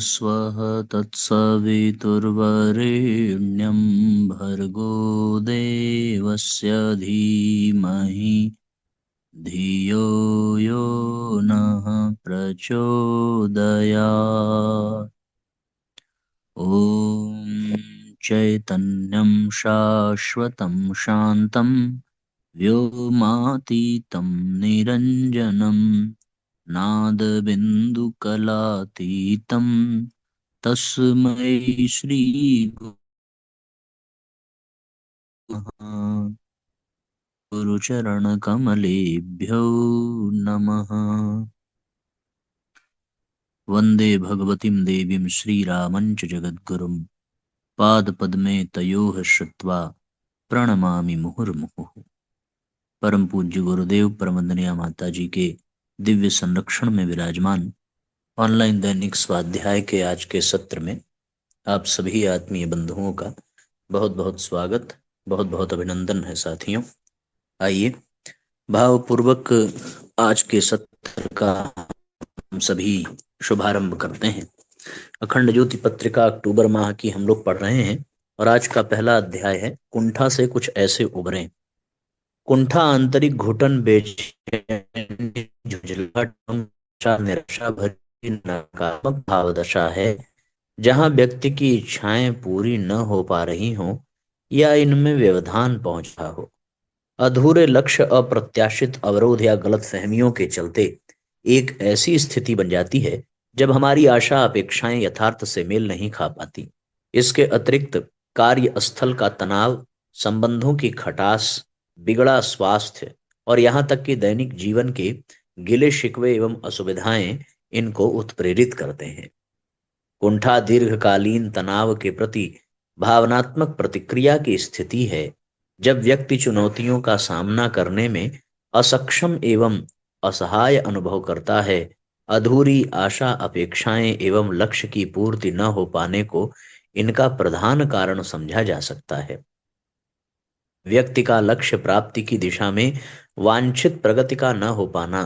स्वः तत्सवितुर्वरेण्यं भर्गो देवस्य धीमहि धियो यो नः प्रचोदयात्। ॐ चैतन्यं शाश्वतं शान्तं व्योमातीतं निरञ्जनं नादबिन्दुकलातीतं तस्मै गुरुचरणकमलेभ्यो नमः। वन्दे भगवतीं देवीं श्रीरामं च जगद्गुरुं पादपद्मे तयोः श्रुत्वा प्रणमामि मुहुर्मुहुः। परम पूज्य गुरुदेव परमवंदनीय माता जी के दिव्य संरक्षण में विराजमान ऑनलाइन दैनिक स्वाध्याय के आज के सत्र में आप सभी आत्मीय बंधुओं का बहुत बहुत स्वागत, बहुत बहुत अभिनंदन है साथियों। आइए भावपूर्वक आज के सत्र का हम सभी शुभारंभ करते हैं। अखंड ज्योति पत्रिका अक्टूबर माह की हम लोग पढ़ रहे हैं और आज का पहला अध्याय है कुंठा से कुछ ऐसे उभरे। कुंठा आंतरिक घुटन, बेचैनी, झुंझलाहट, निराशा भरी नकारात्मक भावदशा है जहां व्यक्ति की इच्छाएं पूरी न हो पा रही हों या इनमें व्यवधान पहुंचा हो। अधूरे लक्ष्य, अप्रत्याशित अवरोध या गलत फहमियों के चलते एक ऐसी स्थिति बन जाती है जब हमारी आशा अपेक्षाएं यथार्थ से मेल नहीं खा पाती। इसके अतिरिक्त कार्यस्थल का तनाव, संबंधों की खटास, बिगड़ा स्वास्थ्य और यहाँ तक कि दैनिक जीवन के गिले शिकवे एवं असुविधाएं इनको उत्प्रेरित करते हैं। कुंठा दीर्घकालीन तनाव के प्रति भावनात्मक प्रतिक्रिया की स्थिति है जब व्यक्ति चुनौतियों का सामना करने में असक्षम एवं असहाय अनुभव करता है। अधूरी आशा, अपेक्षाएं एवं लक्ष्य की पूर्ति न हो पाने को इनका प्रधान कारण समझा जा सकता है। व्यक्ति का लक्ष्य प्राप्ति की दिशा में वांछित प्रगति का न हो पाना,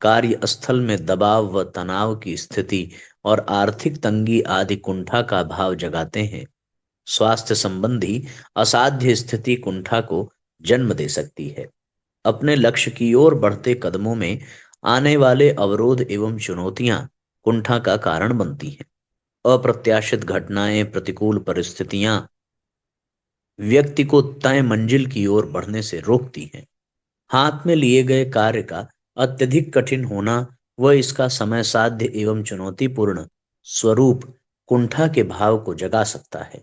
कार्यस्थल में दबाव व तनाव की स्थिति और आर्थिक तंगी आदि कुंठा का भाव जगाते हैं। स्वास्थ्य संबंधी असाध्य स्थिति कुंठा को जन्म दे सकती है। अपने लक्ष्य की ओर बढ़ते कदमों में आने वाले अवरोध एवं चुनौतियां कुंठा का कारण बनती हैं। अप्रत्याशित घटनाएं, प्रतिकूल परिस्थितियां व्यक्ति को तय मंजिल की ओर बढ़ने से रोकती हैं। हाथ में लिए गए कार्य का अत्यधिक कठिन होना व इसका समय साध्य एवं चुनौतीपूर्ण स्वरूप कुंठा के भाव को जगा सकता है।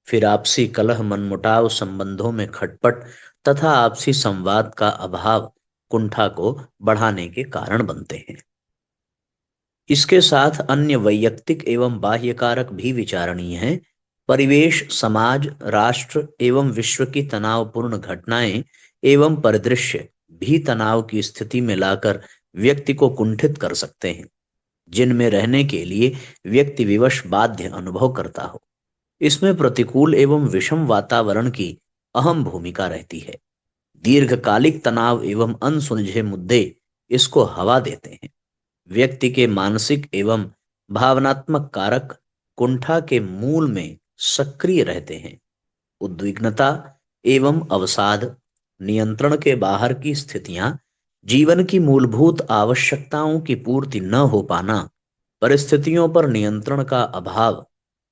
फिर आपसी कलह, मनमुटाव, संबंधों में खटपट तथा आपसी संवाद का अभाव कुंठा को बढ़ाने के कारण बनते हैं। इसके साथ अन्य वैयक्तिक एवं बाह्य कारक भी विचारणीय हैं। परिवेश, समाज, राष्ट्र एवं विश्व की तनावपूर्ण घटनाएं एवं परिदृश्य भी तनाव की स्थिति में लाकर व्यक्ति को कुंठित कर सकते हैं, जिनमें रहने के लिए व्यक्ति विवश बाध्य अनुभव करता हो। इसमें प्रतिकूल एवं विषम वातावरण की अहम भूमिका रहती है। दीर्घकालिक तनाव एवं अनसुलझे मुद्दे इसको हवा देते हैं। व्यक्ति के मानसिक एवं भावनात्मक कारक कुंठा के मूल में सक्रिय रहते हैं। उद्विग्नता एवं अवसाद, नियंत्रण के बाहर की स्थितियां, जीवन की मूलभूत आवश्यकताओं की पूर्ति न हो पाना, परिस्थितियों पर नियंत्रण का अभाव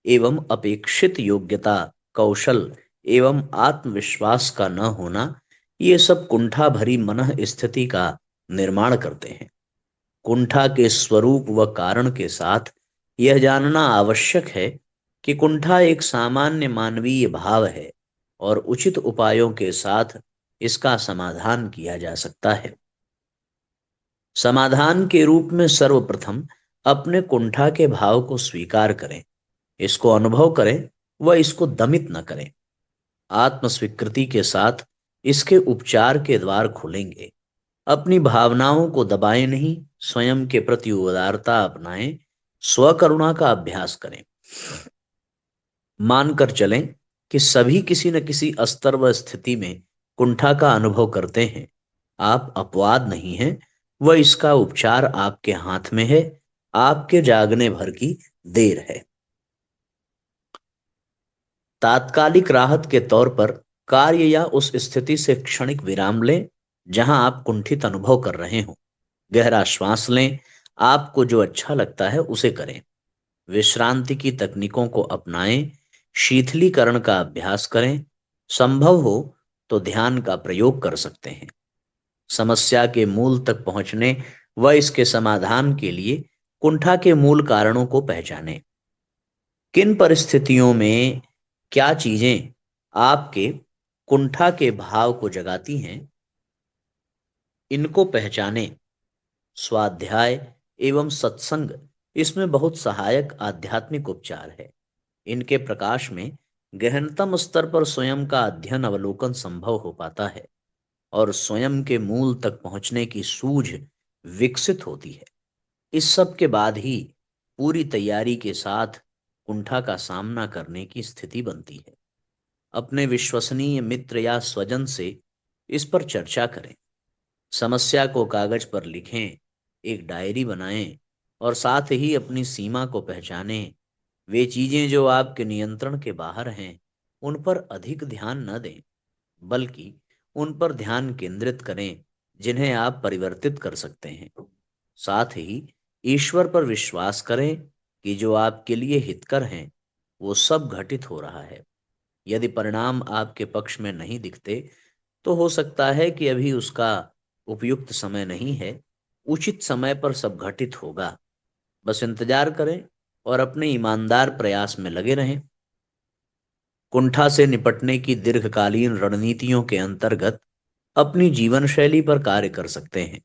एवं अपेक्षित योग्यता, कौशल एवं आत्मविश्वास का न होना, ये सब कुंठा भरी मनः स्थिति का निर्माण करते हैं। कुंठा के स्वरूप व कारण के साथ यह जानना आवश्यक है कि कुंठा एक सामान्य मानवीय भाव है और उचित उपायों के साथ इसका समाधान किया जा सकता है। समाधान के रूप में सर्वप्रथम अपने कुंठा के भाव को स्वीकार करें, इसको अनुभव करें व इसको दमित न करें। आत्मस्वीकृति के साथ इसके उपचार के द्वार खुलेंगे। अपनी भावनाओं को दबाएं नहीं, स्वयं के प्रति उदारता अपनाएं, स्वकरुणा का अभ्यास करें। मानकर चलें कि सभी किसी न किसी स्तर व स्थिति में कुंठा का अनुभव करते हैं। आप अपवाद नहीं हैं, वह इसका उपचार आपके हाथ में है। आपके जागने भर की देर है। तात्कालिक राहत के तौर पर कार्य या उस स्थिति से क्षणिक विराम लें जहां आप कुंठित अनुभव कर रहे हो। गहरा श्वास लें, आपको जो अच्छा लगता है उसे करें। विश्रांति की तकनीकों को अपनाएं, शीतलीकरण का अभ्यास करें। संभव हो तो ध्यान का प्रयोग कर सकते हैं। समस्या के मूल तक पहुंचने व इसके समाधान के लिए कुंठा के मूल कारणों को पहचानें। किन परिस्थितियों में क्या चीजें आपके कुंठा के भाव को जगाती हैं, इनको पहचानें। स्वाध्याय एवं सत्संग इसमें बहुत सहायक आध्यात्मिक उपचार है। इनके प्रकाश में गहनतम स्तर पर स्वयं का अध्ययन अवलोकन संभव हो पाता है और स्वयं के मूल तक पहुंचने की सूझ विकसित होती है। इस सब के बाद ही पूरी तैयारी के साथ कुंठा का सामना करने की स्थिति बनती है। अपने विश्वसनीय मित्र या स्वजन से इस पर चर्चा करें। समस्या को कागज पर लिखें, एक डायरी बनाएं और साथ ही अपनी सीमा को पहचानें। वे चीजें जो आपके नियंत्रण के बाहर हैं, उन पर अधिक ध्यान न दें, बल्कि उन पर ध्यान केंद्रित करें जिन्हें आप परिवर्तित कर सकते हैं। साथ ही ईश्वर पर विश्वास करें कि जो आपके लिए हितकर हैं, वो सब घटित हो रहा है। यदि परिणाम आपके पक्ष में नहीं दिखते, तो हो सकता है कि अभी उसका उपयुक्त समय नहीं है। उचित समय पर सब घटित होगा। बस इंतजार करें और अपने ईमानदार प्रयास में लगे रहें। कुंठा से निपटने की दीर्घकालीन रणनीतियों के अंतर्गत अपनी जीवन शैली पर कार्य कर सकते हैं।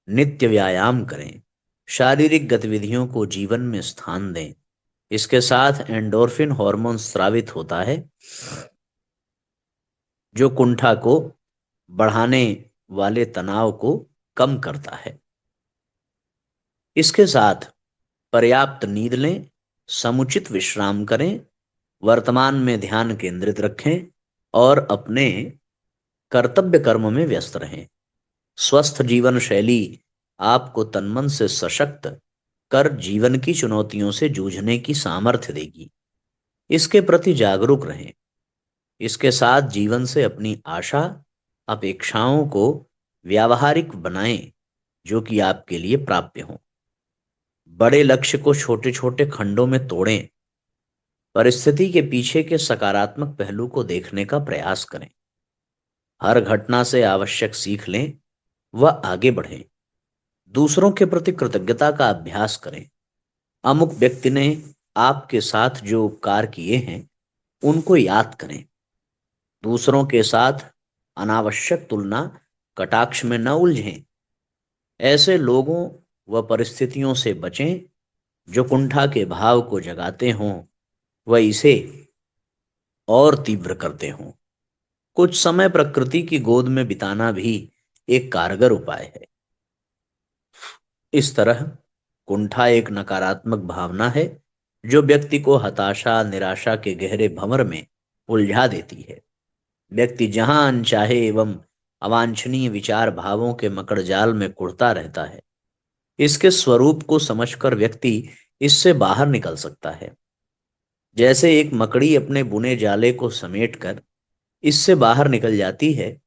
नित्य व्यायाम करें, शारीरिक गतिविधियों को जीवन में स्थान दें। इसके साथ एंडोर्फिन हार्मोन स्रावित होता है, जो कुंठा को बढ़ाने वाले तनाव को कम करता है। इसके साथ पर्याप्त नींद लें, समुचित विश्राम करें, वर्तमान में ध्यान केंद्रित रखें और अपने कर्तव्य कर्म में व्यस्त रहें। स्वस्थ जीवन शैली आपको तनमन से सशक्त कर जीवन की चुनौतियों से जूझने की सामर्थ्य देगी। इसके प्रति जागरूक रहें। इसके साथ जीवन से अपनी आशा, अपेक्षाओं को व्यावहारिक बनाएं, जो कि आपके लिए प्राप्य हों। बड़े लक्ष्य को छोटे छोटे खंडों में तोड़ें। परिस्थिति के पीछे के सकारात्मक पहलू को देखने का प्रयास करें। हर घटना से आवश्यक सीख लें व आगे बढ़ें। दूसरों के प्रति कृतज्ञता का अभ्यास करें। अमुक व्यक्ति ने आपके साथ जो उपकार किए हैं, उनको याद करें। दूसरों के साथ अनावश्यक तुलना कटाक्ष में न उलझें। ऐसे लोगों व परिस्थितियों से बचें जो कुंठा के भाव को जगाते हों व इसे और तीव्र करते हों। कुछ समय प्रकृति की गोद में बिताना भी एक कारगर उपाय है। इस तरह कुंठा एक नकारात्मक भावना है जो व्यक्ति को हताशा, निराशा के गहरे भंवर में उलझा देती है। व्यक्ति जहां अनचाहे एवं अवांछनीय विचार भावों के मकड़जाल में कुढ़ता रहता है, इसके स्वरूप को समझकर व्यक्ति इससे बाहर निकल सकता है। जैसे एक मकड़ी अपने बुने जाले को समेटकर इससे बाहर निकल जाती है,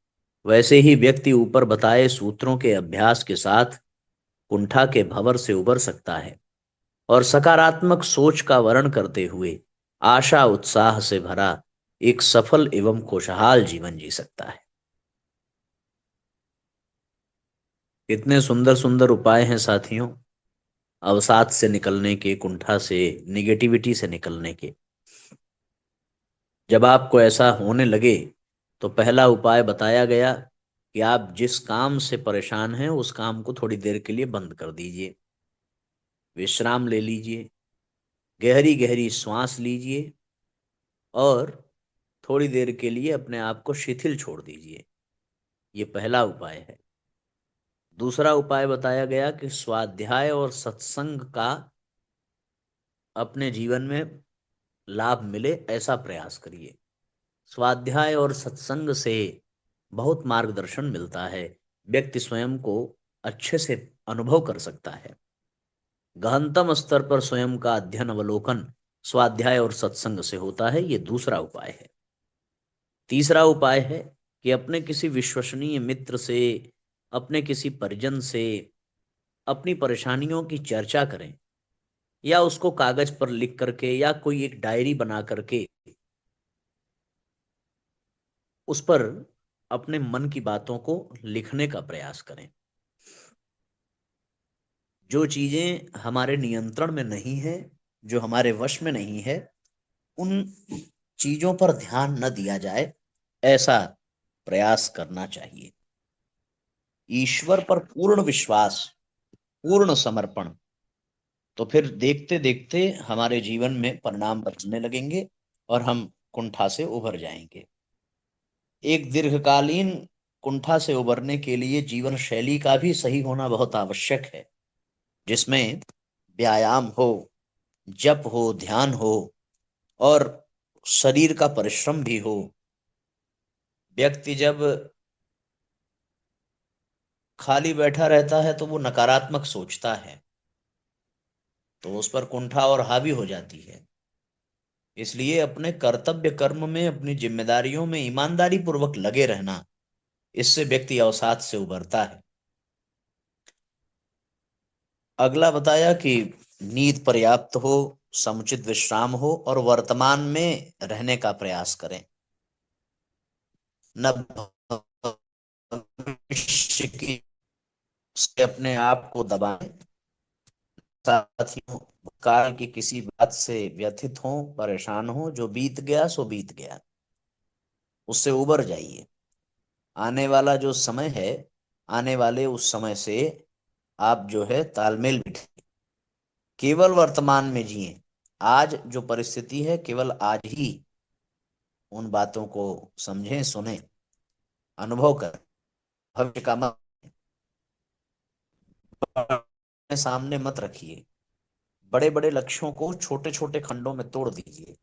वैसे ही व्यक्ति ऊपर बताए सूत्रों के अभ्यास के साथ कुंठा के भंवर से उबर सकता है और सकारात्मक सोच का वर्ण करते हुए आशा उत्साह से भरा एक सफल एवं खुशहाल जीवन जी सकता है। इतने सुंदर सुंदर उपाय हैं साथियों, अवसाद से निकलने के, कुंठा से, निगेटिविटी से निकलने के। जब आपको ऐसा होने लगे तो पहला उपाय बताया गया कि आप जिस काम से परेशान हैं उस काम को थोड़ी देर के लिए बंद कर दीजिए, विश्राम ले लीजिए, गहरी गहरी श्वास लीजिए और थोड़ी देर के लिए अपने आप को शिथिल छोड़ दीजिए। ये पहला उपाय है। दूसरा उपाय बताया गया कि स्वाध्याय और सत्संग का अपने जीवन में लाभ मिले ऐसा प्रयास करिए। स्वाध्याय और सत्संग से बहुत मार्गदर्शन मिलता है, व्यक्ति स्वयं को अच्छे से अनुभव कर सकता है। गहनतम स्तर पर स्वयं का अध्ययन, अवलोकन, स्वाध्याय और सत्संग से होता है। ये दूसरा उपाय है। तीसरा उपाय है कि अपने किसी विश्वसनीय मित्र से, अपने किसी परिजन से अपनी परेशानियों की चर्चा करें, या उसको कागज पर लिख करके या कोई एक डायरी बना करके उस पर अपने मन की बातों को लिखने का प्रयास करें। जो चीजें हमारे नियंत्रण में नहीं है, जो हमारे वश में नहीं है, उन चीजों पर ध्यान न दिया जाए, ऐसा प्रयास करना चाहिए। ईश्वर पर पूर्ण विश्वास, पूर्ण समर्पण, तो फिर देखते देखते हमारे जीवन में परिणाम बदलने लगेंगे और हम कुंठा से उभर जाएंगे। एक दीर्घकालीन कुंठा से उबरने के लिए जीवन शैली का भी सही होना बहुत आवश्यक है, जिसमें व्यायाम हो, जप हो, ध्यान हो और शरीर का परिश्रम भी हो। व्यक्ति जब खाली बैठा रहता है तो वो नकारात्मक सोचता है, तो उस पर कुंठा और हावी हो जाती है। इसलिए अपने कर्तव्य कर्म में, अपनी जिम्मेदारियों में ईमानदारी पूर्वक लगे रहना, इससे व्यक्ति अवसाद से उबरता है। अगला बताया कि नींद पर्याप्त हो, समुचित विश्राम हो और वर्तमान में रहने का प्रयास करें। न भविष्य की से अपने आप को दबाएं, साथ ही काल की किसी बात से व्यथित हो, परेशान हो। जो बीत गया सो बीत गया, उससे उबर जाइए। आने वाला जो समय है, आने वाले उस समय से आप जो है तालमेल बिठाइए। केवल वर्तमान में जिए। आज जो परिस्थिति है, केवल आज ही उन बातों को समझें, सुने, अनुभव कर। भविष्य का मत अपने सामने मत रखिए। बड़े बड़े लक्ष्यों को छोटे छोटे खंडों में तोड़ दीजिए।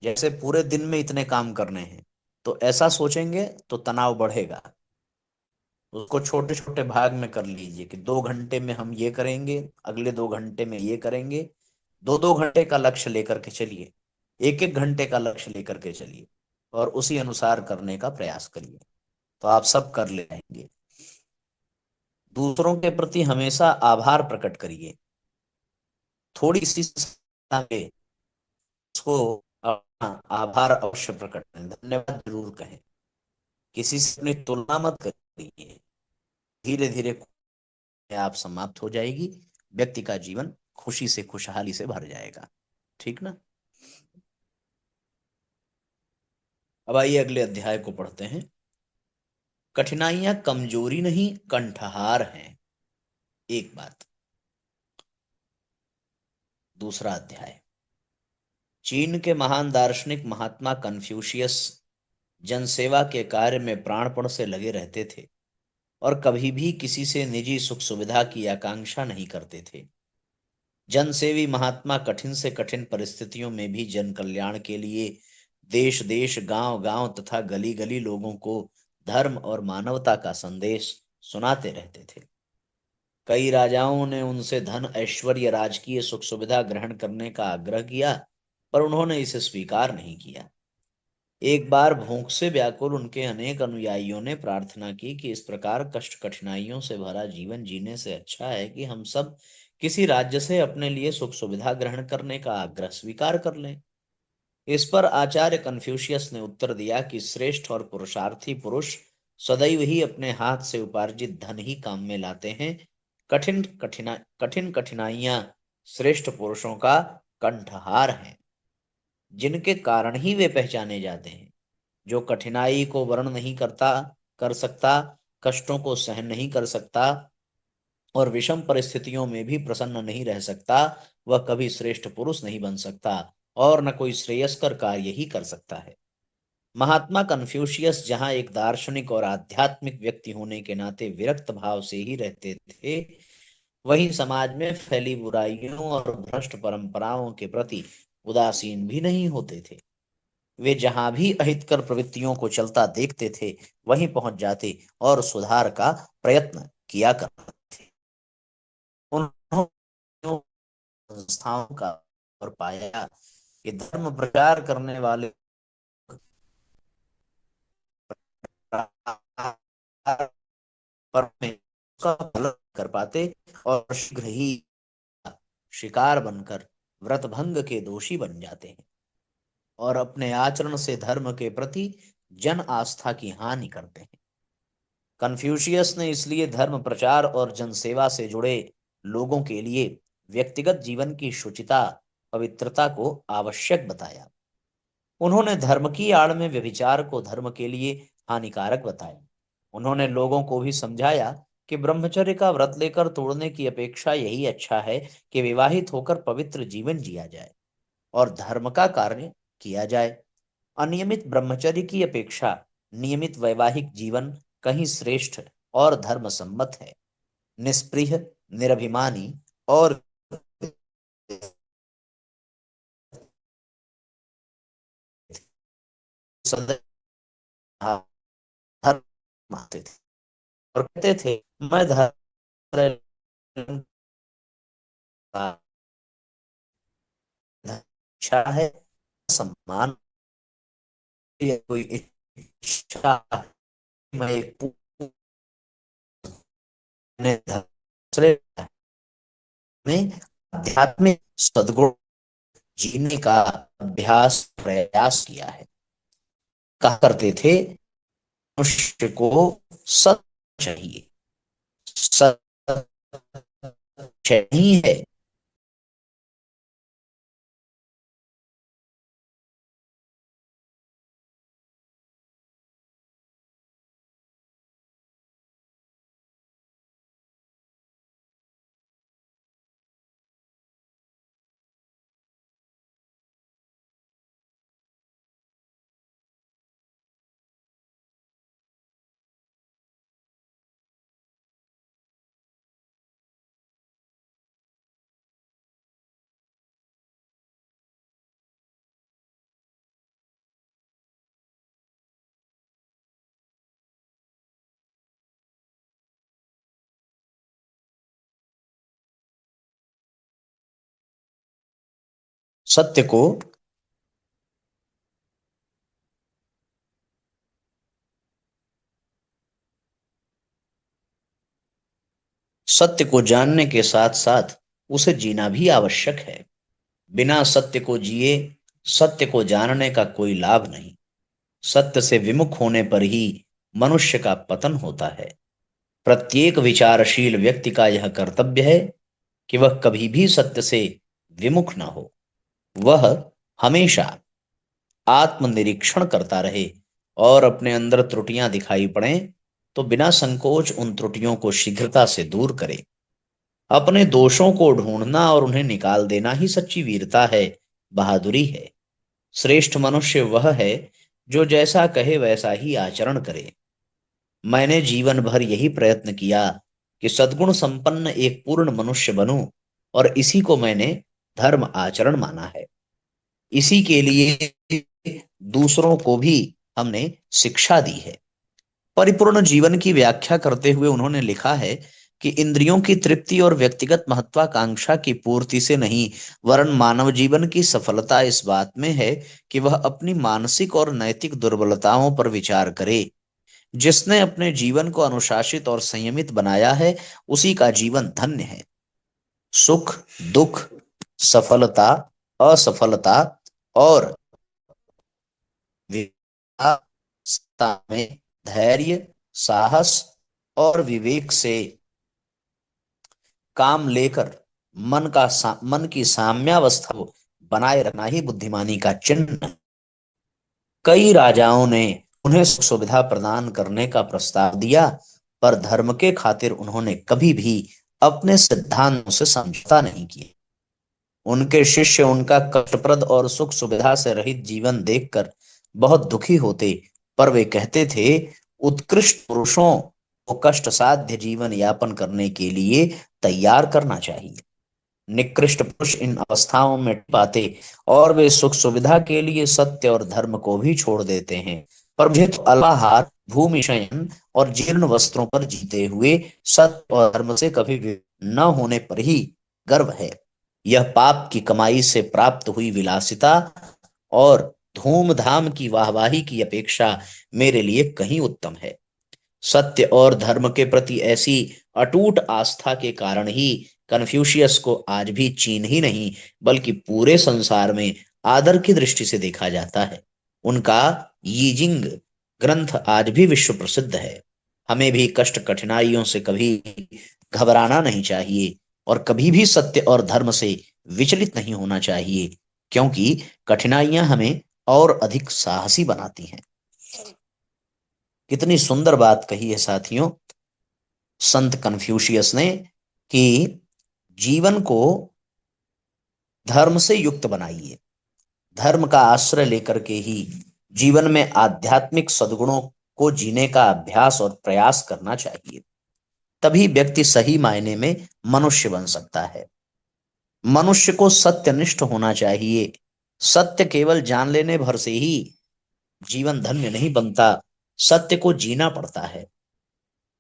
जैसे पूरे दिन में इतने काम करने हैं, तो ऐसा सोचेंगे तो तनाव बढ़ेगा। उसको छोटे छोटे भाग में कर लीजिए कि 2 घंटे में हम ये करेंगे, अगले 2 घंटे में ये करेंगे। 2-2 घंटे का लक्ष्य लेकर के चलिए, 1-1 घंटे का लक्ष्य लेकर के चलिए और उसी अनुसार करने का प्रयास करिए, तो आप सब कर ले जाएंगे। दूसरों के प्रति हमेशा आभार प्रकट करिए। थोड़ी सी सहायता में उसको अपना आभार अवश्य प्रकट करें, धन्यवाद जरूर कहें। किसी से अपनी तुलना मत करिए। धीरे धीरे आप समाप्त हो जाएगी, व्यक्ति का जीवन खुशी से, खुशहाली से भर जाएगा। ठीक ना। अब आइए अगले अध्याय को पढ़ते हैं। कठिनाइयां कमजोरी नहीं, कंठहार हैं। एक बात। दूसरा अध्याय। चीन के महान दार्शनिक महात्मा कन्फ्यूशियस जनसेवा के कार्य में प्राणपण से लगे रहते थे और कभी भी किसी से निजी सुख सुविधा की आकांक्षा नहीं करते थे। जनसेवी महात्मा कठिन से कठिन परिस्थितियों में भी जन कल्याण के लिए देश देश, गांव गांव तथा गली गली लोगों को धर्म और मानवता का संदेश सुनाते रहते थे। कई राजाओं ने उनसे धन, ऐश्वर्य, राजकीय सुख सुविधा ग्रहण करने का आग्रह किया, पर उन्होंने इसे स्वीकार नहीं किया। एक बार भूख से व्याकुल उनके अनेक अनुयायियों ने प्रार्थना की कि इस प्रकार कष्ट कठिनाइयों से भरा जीवन जीने से अच्छा है कि हम सब किसी राज्य से अपने लिए सुख सुविधा ग्रहण करने का आग्रह स्वीकार कर लें। इस पर आचार्य कन्फ्यूशियस ने उत्तर दिया कि श्रेष्ठ और पुरुषार्थी पुरुष सदैव ही अपने हाथ से उपार्जित धन ही काम में लाते हैं। कठिन कठिनाइयां श्रेष्ठ पुरुषों का कंठहार हैं, जिनके कारण ही वे पहचाने जाते हैं। जो कठिनाई को वर्ण नहीं करता, कर सकता, कष्टों को सहन नहीं कर सकता और विषम परिस्थितियों में भी प्रसन्न नहीं रह सकता, वह कभी श्रेष्ठ पुरुष नहीं बन सकता और न कोई श्रेयस्कर कार्य ही कर सकता है। महात्मा कन्फ्यूशियस जहां एक दार्शनिक और आध्यात्मिक व्यक्ति होने के नाते विरक्त भाव से ही रहते थे, वहीं समाज में फैली बुराइयों और भ्रष्ट परंपराओं के प्रति उदासीन भी नहीं होते थे। वे जहां भी अहितकर प्रवृत्तियों को चलता देखते थे, वहीं पहुंच जाते और सुधार का प्रयत्न किया करते थे। उन्होंने संस्थाओं का और पाया कि धर्म प्रचार करने वाले पर उसका पालन कर पाते और शीघ्र ही शिकार बनकर व्रत भंग के दोषी बन जाते हैं और अपने आचरण से धर्म के प्रति जन आस्था की हानि करते हैं। कन्फ्यूशियस ने इसलिए धर्म प्रचार और जनसेवा से जुड़े लोगों के लिए व्यक्तिगत जीवन की शुचिता पवित्रता को आवश्यक बताया। उन्होंने धर्म की आड़ में व्यभिचार को धर्म के लिए हानिकारक बताया। उन्होंने लोगों को भी समझाया कि ब्रह्मचर्य का व्रत लेकर तोड़ने की अपेक्षा यही अच्छा है कि विवाहित होकर पवित्र जीवन जिया जाए और धर्म का कार्य किया जाए। अनियमित ब्रह्मचर्य की अपेक्षा नियमित वैवाहिक जीवन कहीं श्रेष्ठ और धर्म सम्मत है। निष्पृह, निरभिमानी और सदैव धर्म मानते थे और कहते थे, मैं धर्म का इच्छा है, सम्मान या कोई इच्छा, मैं एक पूर्ण धर्म में आध्यात्मिक सद्गुण जीने का अभ्यास प्रयास किया है। कहा करते थे, मनुष्य को सत्य चाहिए, सत्य नहीं है। सत्य को सत्य को जानने के साथ साथ उसे जीना भी आवश्यक है। बिना सत्य को जिए सत्य को जानने का कोई लाभ नहीं। सत्य से विमुख होने पर ही मनुष्य का पतन होता है। प्रत्येक विचारशील व्यक्ति का यह कर्तव्य है कि वह कभी भी सत्य से विमुख न हो। वह हमेशा आत्मनिरीक्षण करता रहे और अपने अंदर त्रुटियां दिखाई पड़ें तो बिना संकोच उन त्रुटियों को शीघ्रता से दूर करे। अपने दोषों को ढूंढना और उन्हें निकाल देना ही सच्ची वीरता है, बहादुरी है। श्रेष्ठ मनुष्य वह है जो जैसा कहे वैसा ही आचरण करे। मैंने जीवन भर यही प्रयत्न किया कि सद्गुण संपन्न एक पूर्ण मनुष्य बनूं और इसी को मैंने धर्म आचरण माना है। इसी के लिए दूसरों को भी हमने शिक्षा दी है। परिपूर्ण जीवन की व्याख्या करते हुए उन्होंने लिखा है कि इंद्रियों की तृप्ति और व्यक्तिगत महत्वाकांक्षा की पूर्ति से नहीं, वरन मानव जीवन की सफलता इस बात में है कि वह अपनी मानसिक और नैतिक दुर्बलताओं पर विचार करे। जिसने अपने जीवन को अनुशासित और संयमित बनाया है, उसी का जीवन धन्य है। सुख, दुख, सफलता, असफलता और विवेकता में धैर्य, साहस और विवेक से काम लेकर मन की साम्यावस्था को बनाए रखना ही बुद्धिमानी का चिन्ह है। कई राजाओं ने उन्हें सुख सुविधा प्रदान करने का प्रस्ताव दिया, पर धर्म के खातिर उन्होंने कभी भी अपने सिद्धांतों से समझौता नहीं किया। उनके शिष्य उनका कष्टप्रद और सुख सुविधा से रहित जीवन देखकर बहुत दुखी होते, पर वे कहते थे, उत्कृष्ट पुरुषों को कष्ट साध्य जीवन यापन करने के लिए तैयार करना चाहिए। निकृष्ट पुरुष इन अवस्थाओं में पाते और वे सुख सुविधा के लिए सत्य और धर्म को भी छोड़ देते हैं। पर मुझे तो अल्पाहार, भूमि शयन और जीर्ण वस्त्रों पर जीते हुए सत्य और धर्म से कभी न होने पर ही गर्व है। यह पाप की कमाई से प्राप्त हुई विलासिता और धूमधाम की वाहवाही की अपेक्षा मेरे लिए कहीं उत्तम है। सत्य और धर्म के प्रति ऐसी अटूट आस्था के कारण ही कन्फ्यूशियस को आज भी चीन ही नहीं बल्कि पूरे संसार में आदर की दृष्टि से देखा जाता है। उनका यीजिंग ग्रंथ आज भी विश्व प्रसिद्ध है। हमें भी कष्ट कठिनाइयों से कभी घबराना नहीं चाहिए और कभी भी सत्य और धर्म से विचलित नहीं होना चाहिए, क्योंकि कठिनाइयां हमें और अधिक साहसी बनाती हैं। कितनी सुंदर बात कही है साथियों संत कन्फ्यूशियस ने कि जीवन को धर्म से युक्त बनाइए। धर्म का आश्रय लेकर के ही जीवन में आध्यात्मिक सद्गुणों को जीने का अभ्यास और प्रयास करना चाहिए। तभी व्यक्ति सही मायने में मनुष्य बन सकता है। मनुष्य को सत्यनिष्ठ होना चाहिए। सत्य केवल जान लेने भर से ही जीवन धन्य नहीं बनता, सत्य को जीना पड़ता है।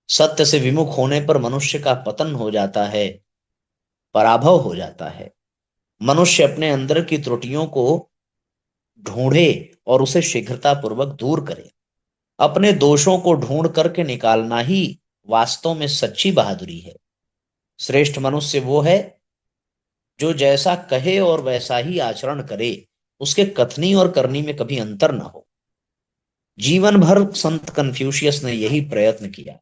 सत्य से विमुख होने पर मनुष्य का पतन हो जाता है, पराभव हो जाता है। मनुष्य अपने अंदर की त्रुटियों को ढूंढे और उसे शीघ्रता पूर्वक दूर करे। अपने दोषों को ढूंढ करके निकालना ही वास्तव में सच्ची बहादुरी है। श्रेष्ठ मनुष्य वो है जो जैसा कहे और वैसा ही आचरण करे, उसके कथनी और करनी में कभी अंतर ना हो। जीवन भर संत कन्फ्यूशियस ने यही प्रयत्न किया।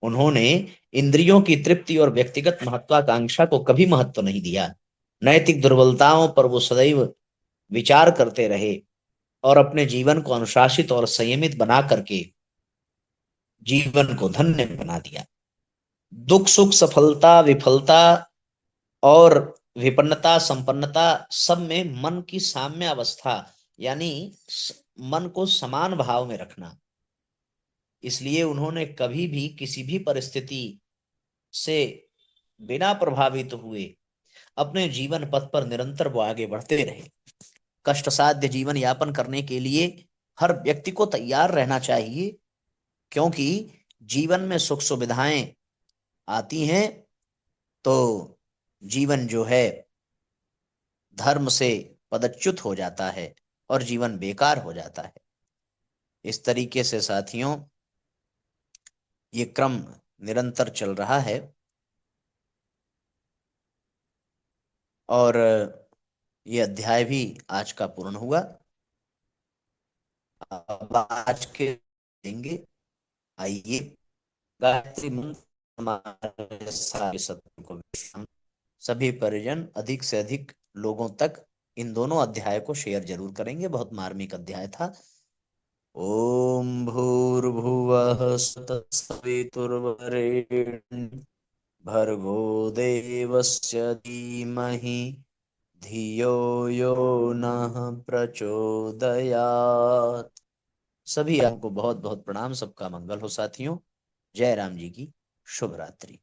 उन्होंने इंद्रियों की तृप्ति और व्यक्तिगत महत्वाकांक्षा को कभी महत्व नहीं दिया। नैतिक दुर्बलताओं पर वो सदैव विचार करते रहे और अपने जीवन को अनुशासित और संयमित बना करके जीवन को धन्य बना दिया। दुख सुख सफलता विफलता और विपन्नता संपन्नता सब में मन की साम्य अवस्था यानी मन को समान भाव में रखना। इसलिए उन्होंने कभी भी किसी भी परिस्थिति से बिना प्रभावित हुए अपने जीवन पथ पर निरंतर वो आगे बढ़ते रहे। कष्ट साध्य जीवन यापन करने के लिए हर व्यक्ति को तैयार रहना चाहिए, क्योंकि जीवन में सुख सुविधाएं आती हैं तो जीवन जो है धर्म से पदच्युत हो जाता है और जीवन बेकार हो जाता है। इस तरीके से साथियों ये क्रम निरंतर चल रहा है और ये अध्याय भी आज का पूर्ण हुआ। अब आज के देंगे, आइए गायत्री मंत्र हमारे सारे सत्य को विश्राम। सभी परिजन अधिक से अधिक लोगों तक इन दोनों अध्याय को शेयर जरूर करेंगे। बहुत मार्मिक अध्याय था। ओम भूर्भुवः सवितुर्वरेण्यं भर्गो देवस्य धीमहि धियो यो नः प्रचोदयात्। सभी आपको बहुत बहुत प्रणाम। सबका मंगल हो साथियों। जय राम जी की शुभ रात्रि।